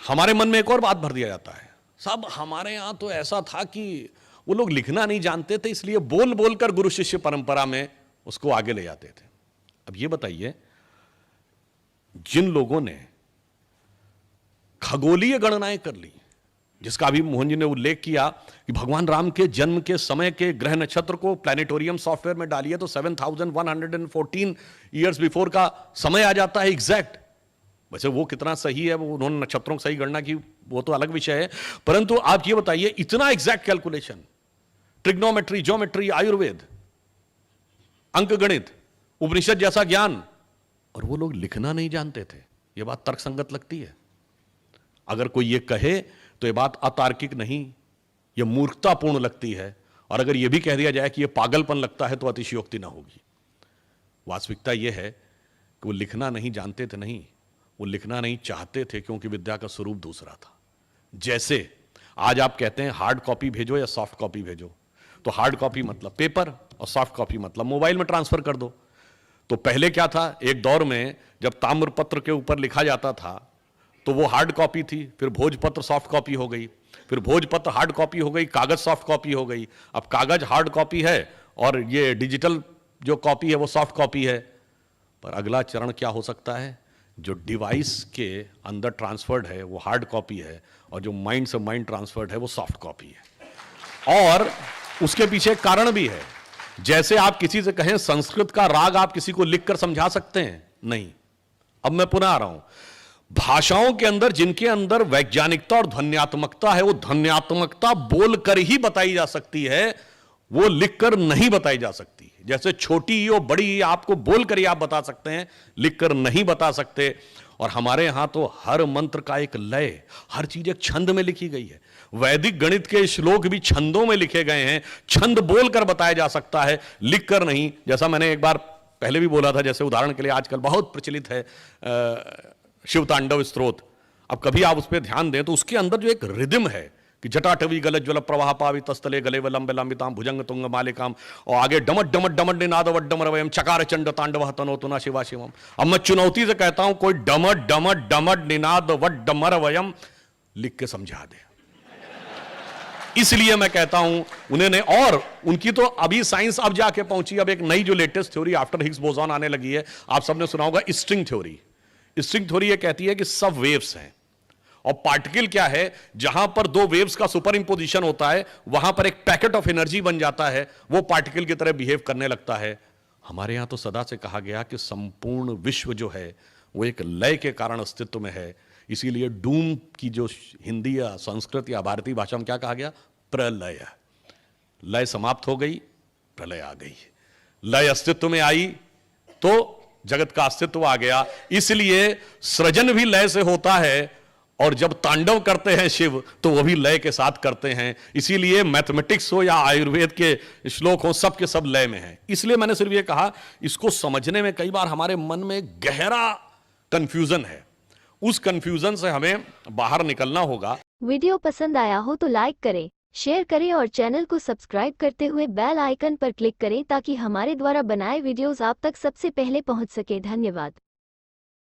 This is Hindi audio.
हमारे मन में एक और बात भर दिया जाता है, साहब हमारे यहां तो ऐसा था कि वो लोग लिखना नहीं जानते थे, इसलिए बोल बोलकर गुरु शिष्य परंपरा में उसको आगे ले जाते थे। अब ये बताइए, जिन लोगों ने खगोलीय गणनाएं कर ली, जिसका अभी मोहन जी ने उल्लेख किया कि भगवान राम के जन्म के समय के ग्रह नक्षत्र को प्लैनेटोरियम सॉफ्टवेयर में डालिए तो 7114 ईयर्स बिफोर का समय आ जाता है एग्जैक्ट। वैसे वो कितना सही है, वो उन्होंने नक्षत्रों की सही गणना की, वो तो अलग विषय है, परंतु आप ये बताइए इतना exact calculation, trigonometry, geometry, Ayurveda, अंक गणित, उपनिषद जैसा ज्ञान, और वो लोग लिखना नहीं जानते थे। ये बात तर्कसंगत लगती है? अगर कोई ये कहे तो ये बात अतार्किक नहीं, ये मूर्खतापूर्ण लगती है, और अगर ये भी कह दिया जाए कि ये पागलपन लगता है तो अतिशयोक्ति ना होगी। वास्तविकता ये है कि वो लिखना नहीं जानते थे, नहीं, वो लिखना नहीं चाहते थे, क्योंकि विद्या का स्वरूप दूसरा था। जैसे आज आप कहते हैं हार्ड कॉपी भेजो या सॉफ्ट कॉपी भेजो, तो हार्ड कॉपी मतलब पेपर और सॉफ्ट कॉपी मतलब मोबाइल में ट्रांसफर कर दो। तो पहले क्या था, एक दौर में जब ताम्रपत्र के ऊपर लिखा जाता था तो वो हार्ड कॉपी थी, फिर भोजपत्र सॉफ्ट कॉपी हो गई, फिर भोजपत्र हार्ड कॉपी हो गई, कागज सॉफ्ट कॉपी हो गई। अब कागज हार्ड कॉपी है और ये डिजिटल जो कॉपी है वो सॉफ्ट कॉपी है। पर अगला चरण क्या हो सकता है, जो डिवाइस के अंदर ट्रांसफर्ड है वो हार्ड कॉपी है, और जो माइंड से माइंड ट्रांसफर्ड है वो सॉफ्ट कॉपी है। और उसके पीछे एक कारण भी है। जैसे आप किसी से कहें संस्कृत का राग आप किसी को लिखकर समझा सकते हैं? नहीं। अब मैं पुनः आ रहा हूं, भाषाओं के अंदर जिनके अंदर वैज्ञानिकता और ध्वन्यात्मकता है, वो ध्वन्यात्मकता बोलकर ही बताई जा सकती है, वो लिखकर नहीं बताई जा सकती। जैसे छोटी ही और बड़ी ही आपको बोलकर ही आप बता सकते हैं, लिखकर नहीं बता सकते। और हमारे यहां तो हर मंत्र का एक लय, हर चीज एक छंद में लिखी गई है। वैदिक गणित के श्लोक भी छंदों में लिखे गए हैं, छंद बोलकर बताया जा सकता है, लिखकर नहीं। जैसा मैंने एक बार पहले भी बोला था, जैसे उदाहरण के लिए आजकल बहुत प्रचलित है शिव तांडव स्तोत्र। अब कभी आप उस पर ध्यान दें तो उसके अंदर जो एक रिदम है कि जटाटवी गल ज्वल प्रवाह पावि तस्तले गले वलंब लंबिताम भुजंग तुंग मालिकाम, और आगे डमट डमट डमट निनाद वड्डम रवयम चकार चंड तांडव तनोतुना शिवा शिवम। अब मैं चुनौती से कहता हूं, कोई डमट डमट डमट निनाद वड्डम रवयम लिख के समझा दे। इसलिए मैं कहता हूं उन्होंने, और उनकी तो अभी साइंस अब जाके पहुंची, अब एक नई जो latest theory after Higgs boson आने लगी है, आप सबने सुना होगा स्ट्रिंग थ्योरी। स्ट्रिंग थ्योरी ये कहती है कि सब वेव्स हैं, और पार्टिकल क्या है, जहां पर दो वेव्स का सुपर इंपोजिशन होता है वहां पर एक पैकेट ऑफ एनर्जी बन जाता है, वो पार्टिकल की तरह बिहेव करने लगता है। हमारे यहां तो सदा से कहा गया कि संपूर्ण विश्व जो है वो एक लय के कारण अस्तित्व में है। इसीलिए डूम की जो हिंदी या संस्कृत या भारतीय भाषा में क्या कहा गया, प्रलय। लय समाप्त हो गई, प्रलय आ गई। लय अस्तित्व में आई तो जगत का अस्तित्व आ गया। इसलिए सृजन भी लय से होता है, और जब तांडव करते हैं शिव तो वो भी लय के साथ करते हैं। इसीलिए मैथमेटिक्स हो या आयुर्वेद के श्लोक हो, सब के सब लय में है। इसलिए मैंने सिर्फ ये कहा, इसको समझने में कई बार हमारे मन में गहरा कंफ्यूजन है, उस कंफ्यूजन से हमें बाहर निकलना होगा। वीडियो पसंद आया हो तो लाइक करें, शेयर करें और चैनल को सब्सक्राइब करते हुए बेल आइकन पर क्लिक करें ताकि हमारे द्वारा बनाए वीडियोस आप तक सबसे पहले पहुंच सके। धन्यवाद।